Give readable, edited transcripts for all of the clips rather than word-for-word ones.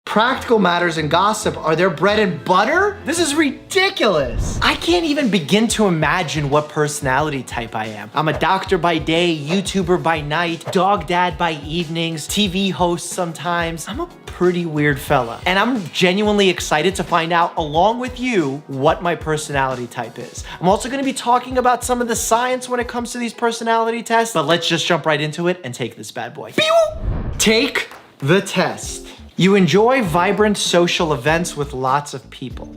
Practical matters and gossip are their bread and butter? This is ridiculous. I can't even begin to imagine what personality type I am. I'm a doctor by day, YouTuber by night, dog dad by evenings, TV host sometimes. I'm a pretty weird fella. And I'm genuinely excited to find out, along with you, what my personality type is. I'm also gonna be talking about some of the science when it comes to these personality tests, but let's just jump right into it and take this bad boy. Pew! Take the test. You enjoy vibrant social events with lots of people.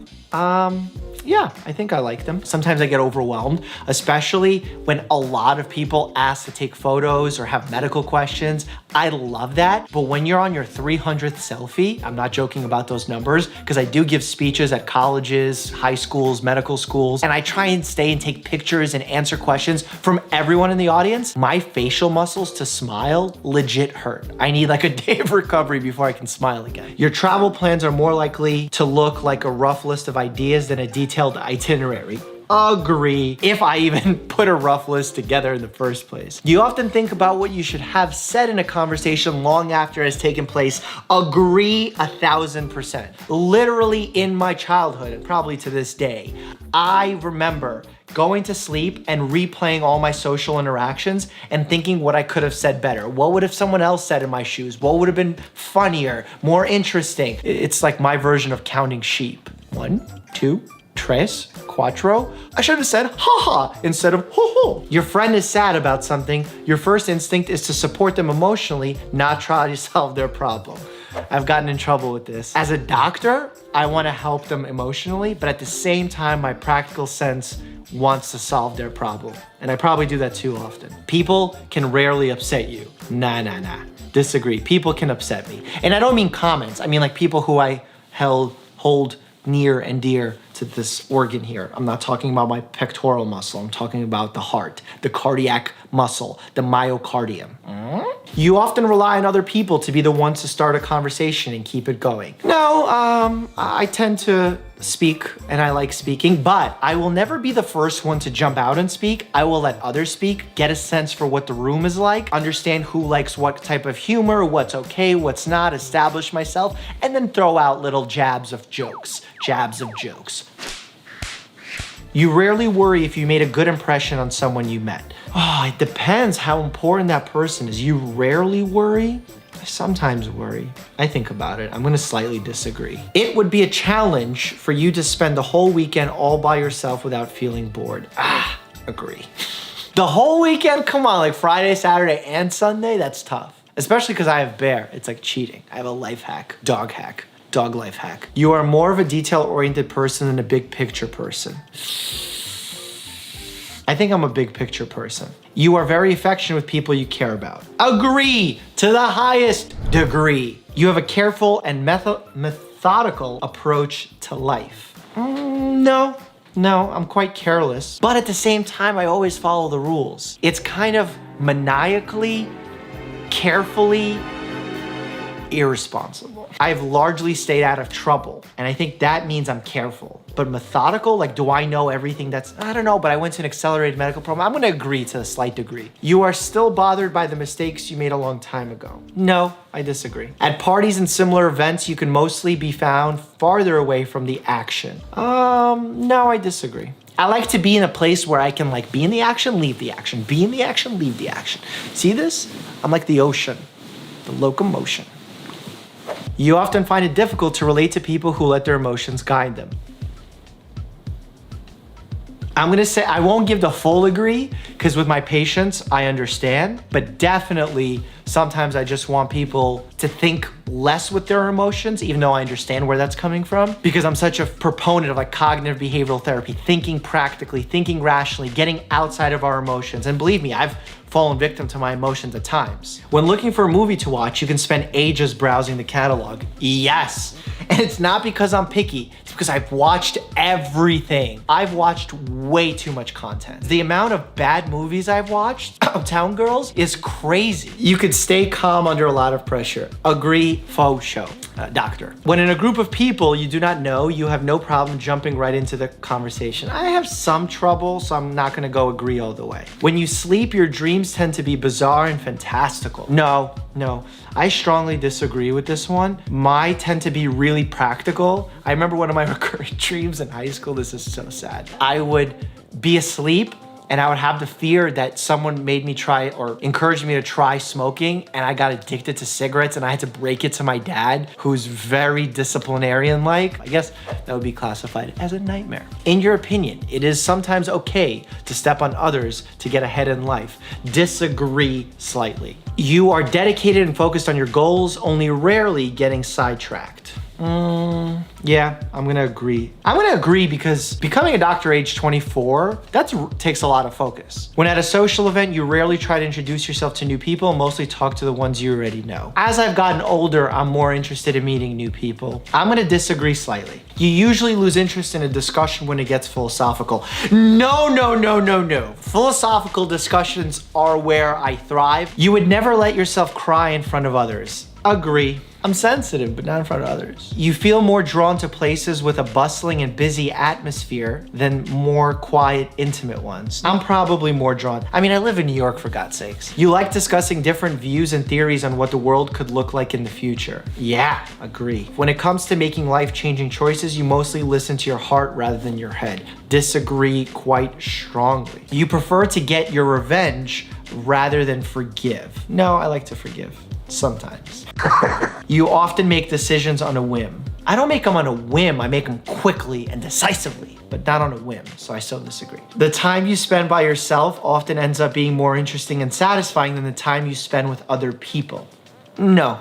Yeah, I think I like them. Sometimes I get overwhelmed, especially when a lot of people ask to take photos or have medical questions. I love that. But when you're on your 300th selfie, I'm not joking about those numbers, because I do give speeches at colleges, high schools, medical schools, and I try and stay and take pictures and answer questions from everyone in the audience. My facial muscles to smile legit hurt. I need like a day of recovery before I can smile again. Your travel plans are more likely to look like a rough list of ideas than a detailed itinerary. Agree, if I even put a rough list together in the first place. You often think about what you should have said in a conversation long after it has taken place. Agree 1000%. Literally in my childhood, and probably to this day, I remember going to sleep and replaying all my social interactions and thinking what I could have said better. What would have someone else said in my shoes? What would have been funnier, more interesting? It's like my version of counting sheep. 1, 2, 3, 4. I should have said haha instead of ho ho. Your friend is sad about something. Your first instinct is to support them emotionally, not try to solve their problem. I've gotten in trouble with this. As a doctor, I want to help them emotionally, but at the same time, my practical sense wants to solve their problem. And I probably do that too often. People can rarely upset you. Nah. Disagree. People can upset me. And I don't mean comments. I mean like people who I hold near and dear to this organ here. I'm not talking about my pectoral muscle. I'm talking about the heart, the cardiac muscle, the myocardium. You often rely on other people to be the ones to start a conversation and keep it going. No, I tend to speak and I like speaking, but I will never be the first one to jump out and speak. I will let others speak, get a sense for what the room is like, understand who likes what type of humor, what's okay, what's not, establish myself, and then throw out little jabs of jokes. You rarely worry if you made a good impression on someone you met. Oh, it depends how important that person is. You rarely worry? I sometimes worry. I think about it. I'm gonna slightly disagree. It would be a challenge for you to spend the whole weekend all by yourself without feeling bored. Agree. The whole weekend? Come on, like Friday, Saturday, and Sunday? That's tough. Especially because I have Bear. It's like cheating. I have a life hack, dog life hack. You are more of a detail-oriented person than a big picture person. I think I'm a big picture person. You are very affectionate with people you care about. Agree to the highest degree. You have a careful and methodical approach to life. No, I'm quite careless. But at the same time, I always follow the rules. It's kind of maniacally, carefully irresponsible. I've largely stayed out of trouble, and I think that means I'm careful. But methodical, like do I know everything I don't know, but I went to an accelerated medical program. I'm gonna agree to a slight degree. You are still bothered by the mistakes you made a long time ago. No, I disagree. At parties and similar events, you can mostly be found farther away from the action. No, I disagree. I like to be in a place where I can like be in the action, leave the action, be in the action, leave the action. See this? I'm like the ocean, the locomotion. You often find it difficult to relate to people who let their emotions guide them. I'm gonna say, I won't give the full agree, because with my patients, I understand, but definitely sometimes I just want people to think less with their emotions, even though I understand where that's coming from, because I'm such a proponent of like cognitive behavioral therapy, thinking practically, thinking rationally, getting outside of our emotions. And believe me, I've fallen victim to my emotions at times. When looking for a movie to watch, you can spend ages browsing the catalog. Yes, and it's not because I'm picky, it's because I've watched everything. I've watched way too much content. The amount of bad movies I've watched, Uptown Girls, is crazy. You could could stay calm under a lot of pressure. Agree, faux show. Doctor. When in a group of people you do not know, you have no problem jumping right into the conversation. I have some trouble, so I'm not gonna go agree all the way. When you sleep, your dreams tend to be bizarre and fantastical. No, I strongly disagree with this one. Mine tend to be really practical. I remember one of my recurring dreams in high school, this is so sad. I would be asleep and I would have the fear that someone made me try or encouraged me to try smoking, and I got addicted to cigarettes and I had to break it to my dad, who's very disciplinarian-like. I guess that would be classified as a nightmare. In your opinion, it is sometimes okay to step on others to get ahead in life. Disagree slightly. You are dedicated and focused on your goals, only rarely getting sidetracked. Yeah, I'm gonna agree. I'm gonna agree because becoming a doctor age 24, that takes a lot of focus. When at a social event, you rarely try to introduce yourself to new people and mostly talk to the ones you already know. As I've gotten older, I'm more interested in meeting new people. I'm gonna disagree slightly. You usually lose interest in a discussion when it gets philosophical. No. Philosophical discussions are where I thrive. You would never let yourself cry in front of others. Agree. I'm sensitive, but not in front of others. You feel more drawn to places with a bustling and busy atmosphere than more quiet, intimate ones. I'm probably more drawn. I mean, I live in New York, for God's sakes. You like discussing different views and theories on what the world could look like in the future. Yeah, agree. When it comes to making life-changing choices, you mostly listen to your heart rather than your head. Disagree quite strongly. You prefer to get your revenge rather than forgive. No, I like to forgive. Sometimes. You often make decisions on a whim. I don't make them on a whim, I make them quickly and decisively, but not on a whim, so I still disagree. The time you spend by yourself often ends up being more interesting and satisfying than the time you spend with other people. No,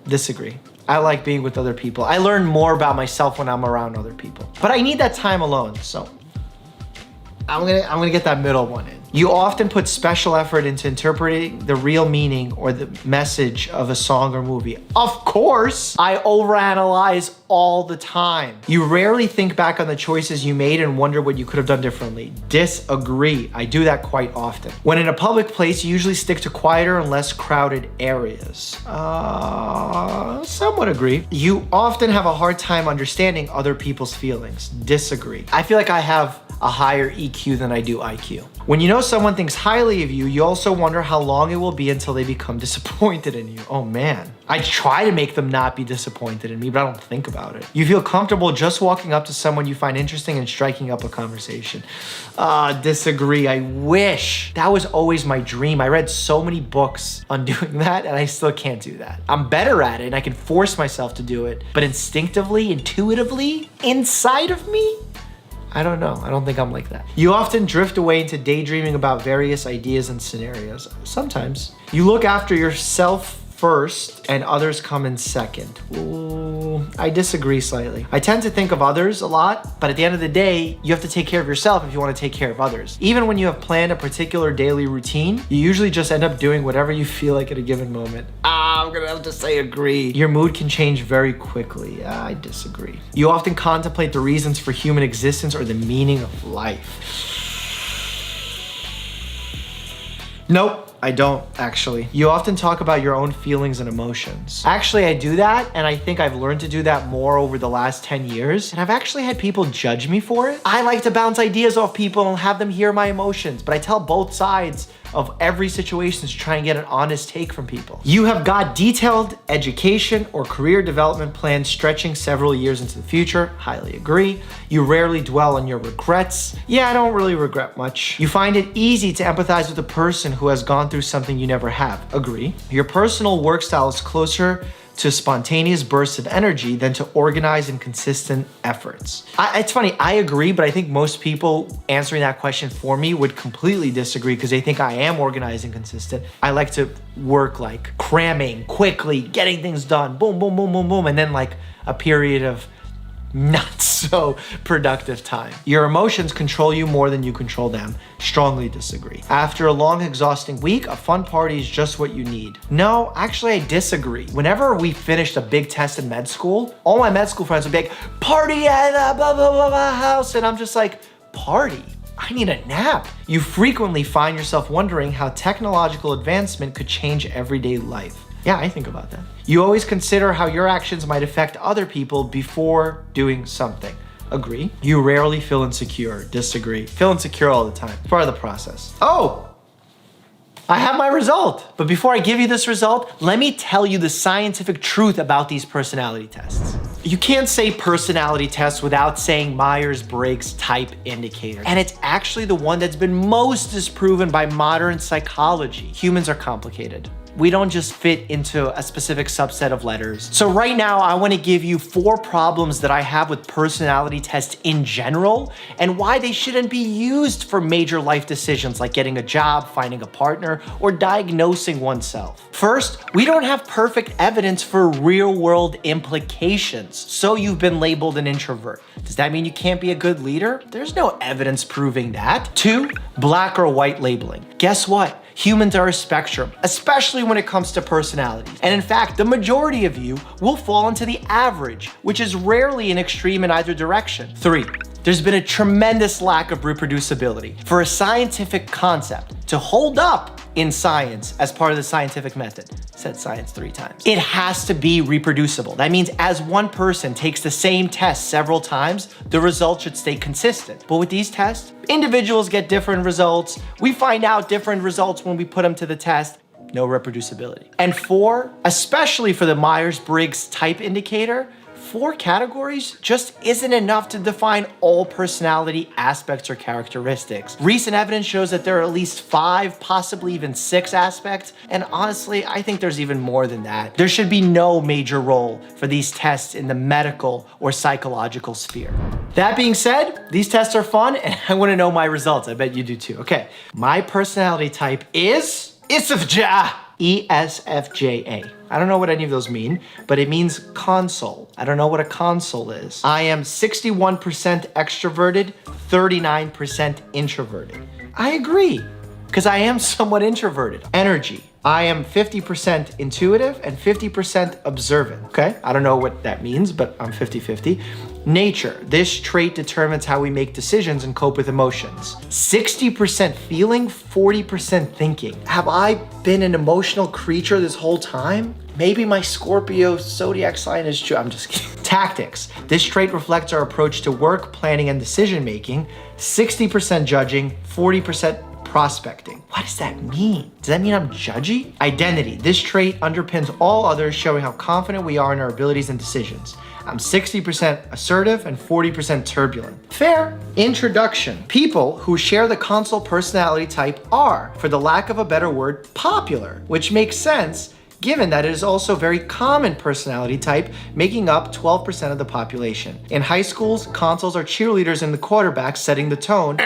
disagree. I like being with other people. I learn more about myself when I'm around other people. But I need that time alone, so I'm gonna get that middle one in. You often put special effort into interpreting the real meaning or the message of a song or movie. Of course, I overanalyze all the time. You rarely think back on the choices you made and wonder what you could have done differently. Disagree. I do that quite often. When in a public place, you usually stick to quieter and less crowded areas. Somewhat agree. You often have a hard time understanding other people's feelings. Disagree. I feel like I have a higher EQ than I do IQ. When you know someone thinks highly of you, you also wonder how long it will be until they become disappointed in you. Oh man. I try to make them not be disappointed in me, but I don't think about it. You feel comfortable just walking up to someone you find interesting and striking up a conversation. Disagree. I wish. That was always my dream. I read so many books on doing that, and I still can't do that. I'm better at it, and I can force myself to do it, but instinctively, intuitively, inside of me, I don't know. I don't think I'm like that. You often drift away into daydreaming about various ideas and scenarios. Sometimes. You look after yourself first and others come in second. Ooh, I disagree slightly. I tend to think of others a lot, but at the end of the day, you have to take care of yourself if you want to take care of others. Even when you have planned a particular daily routine, you usually just end up doing whatever you feel like at a given moment. I'm gonna have to say agree. Your mood can change very quickly. I disagree. You often contemplate the reasons for human existence or the meaning of life. Nope. I don't, actually. You often talk about your own feelings and emotions. Actually, I do that, and I think I've learned to do that more over the last 10 years, and I've actually had people judge me for it. I like to bounce ideas off people and have them hear my emotions, but I tell both sides of every situation to try and get an honest take from people. You have got detailed education or career development plans stretching several years into the future. Highly agree. You rarely dwell on your regrets. Yeah, I don't really regret much. You find it easy to empathize with a person who has gone through something you never have. Agree. Your personal work style is closer to spontaneous bursts of energy than to organized and consistent efforts. It's funny, I agree, but I think most people answering that question for me would completely disagree because they think I am organized and consistent. I like to work like cramming, quickly, getting things done, boom, boom, boom, boom, boom, and then like a period of not so productive time. Your emotions control you more than you control them. Strongly disagree. After a long, exhausting week, a fun party is just what you need. No, actually, I disagree. Whenever we finished a big test in med school, all my med school friends would be like, party at a blah, blah, blah, blah house. And I'm just like, party? I need a nap. You frequently find yourself wondering how technological advancement could change everyday life. Yeah, I think about that. You always consider how your actions might affect other people before doing something. Agree. You rarely feel insecure. Disagree. Feel insecure all the time. Part of the process. Oh! I have my result. But before I give you this result, let me tell you the scientific truth about these personality tests. You can't say personality test without saying Myers-Briggs type indicator. And it's actually the one that's been most disproven by modern psychology. Humans are complicated. We don't just fit into a specific subset of letters. So right now, I want to give you 4 problems that I have with personality tests in general and why they shouldn't be used for major life decisions like getting a job, finding a partner, or diagnosing oneself. First, we don't have perfect evidence for real-world implications, so you've been labeled an introvert. Does that mean you can't be a good leader? There's no evidence proving that. 2, black or white labeling. Guess what? Humans are a spectrum, especially when it comes to personalities. And in fact, the majority of you will fall into the average, which is rarely an extreme in either direction. 3, there's been a tremendous lack of reproducibility. For a scientific concept to hold up in science as part of the scientific method, said science 3 times, it has to be reproducible. That means as one person takes the same test several times, the results should stay consistent. But with these tests, individuals get different results. We find out different results when we put them to the test. No reproducibility. And 4, especially for the Myers-Briggs type indicator, 4 categories just isn't enough to define all personality aspects or characteristics. Recent evidence shows that there are at least 5, possibly even 6 aspects, and honestly, I think there's even more than that. There should be no major role for these tests in the medical or psychological sphere. That being said, these tests are fun, and I want to know my results. I bet you do too. Okay, my personality type is ESFJ. ESFJA. I don't know what any of those mean, but it means console. I don't know what a console is. I am 61% extroverted, 39% introverted. I agree, because I am somewhat introverted. Energy. I am 50% intuitive and 50% observant, okay? I don't know what that means, but I'm 50-50. Nature. This trait determines how we make decisions and cope with emotions. 60% feeling, 40% thinking. Have I been an emotional creature this whole time? Maybe my Scorpio zodiac sign is true. I'm just kidding. Tactics. This trait reflects our approach to work, planning, and decision-making. 60% judging, 40% prospecting. What does that mean? Does that mean I'm judgy? Identity. This trait underpins all others, showing how confident we are in our abilities and decisions. I'm 60% assertive and 40% turbulent. Fair. Introduction. People who share the console personality type are, for the lack of a better word, popular, which makes sense given that it is also a very common personality type, making up 12% of the population. In high schools, consoles are cheerleaders and the quarterbacks setting the tone.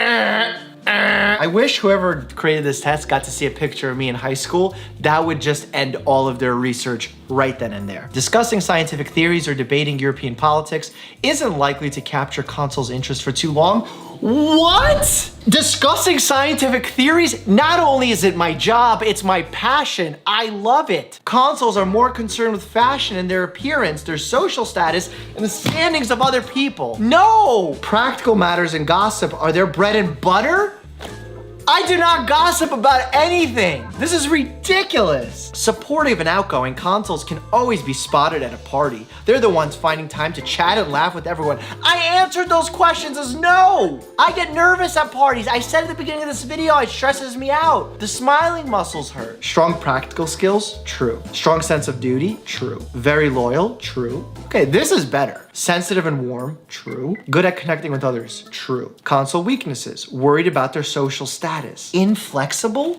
I wish whoever created this test got to see a picture of me in high school. That would just end all of their research right then and there. Discussing scientific theories or debating European politics isn't likely to capture console's interest for too long. What? Discussing scientific theories? Not only is it my job, it's my passion. I love it. Consoles are more concerned with fashion and their appearance, their social status, and the standings of other people. No! Practical matters and gossip are their bread and butter? I do not gossip about anything. This is ridiculous. Supportive and outgoing, consoles can always be spotted at a party. They're the ones finding time to chat and laugh with everyone. I answered those questions as no. I get nervous at parties. I said at the beginning of this video, it stresses me out. The smiling muscles hurt. Strong practical skills? True. Strong sense of duty? True. Very loyal? True. Okay, this is better. Sensitive and warm? True. Good at connecting with others? True. Console weaknesses? Worried about their social status? Inflexible?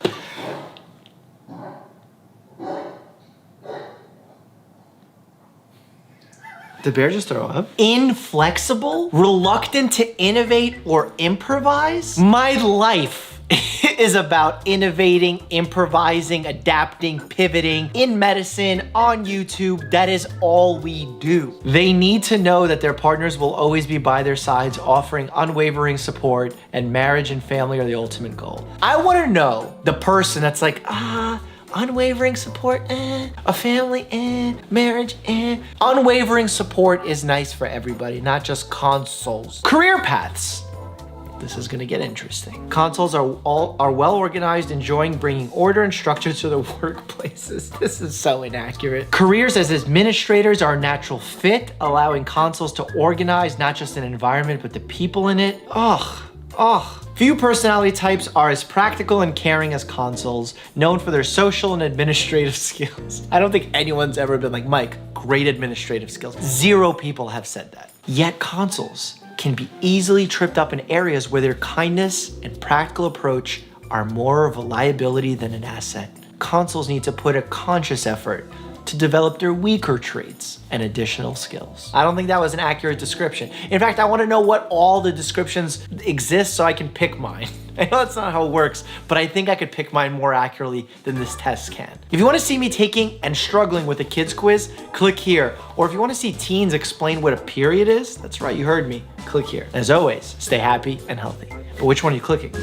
Did Bear just throw up? Inflexible? Reluctant to innovate or improvise? My life is about innovating, improvising, adapting, pivoting in medicine, on YouTube. That is all we do. They need to know that their partners will always be by their sides, offering unwavering support, and marriage and family are the ultimate goal. I want to know the person that's like, unwavering support, a family, marriage, Unwavering support is nice for everybody, not just consoles. Career paths. This is gonna get interesting. Consoles are well organized, enjoying bringing order and structure to their workplaces. This is so inaccurate. Careers as administrators are a natural fit, allowing consoles to organize not just an environment, but the people in it. Few personality types are as practical and caring as consoles, known for their social and administrative skills. I don't think anyone's ever been like, Mike, great administrative skills. 0 people have said that. Yet consoles can be easily tripped up in areas where their kindness and practical approach are more of a liability than an asset. Consoles need to put a conscious effort to develop their weaker traits and additional skills. I don't think that was an accurate description. In fact, I want to know what all the descriptions exist so I can pick mine. I know that's not how it works, but I think I could pick mine more accurately than this test can. If you want to see me taking and struggling with a kids quiz, click here. Or if you want to see teens explain what a period is, that's right, you heard me, click here. As always, stay happy and healthy. But which one are you clicking?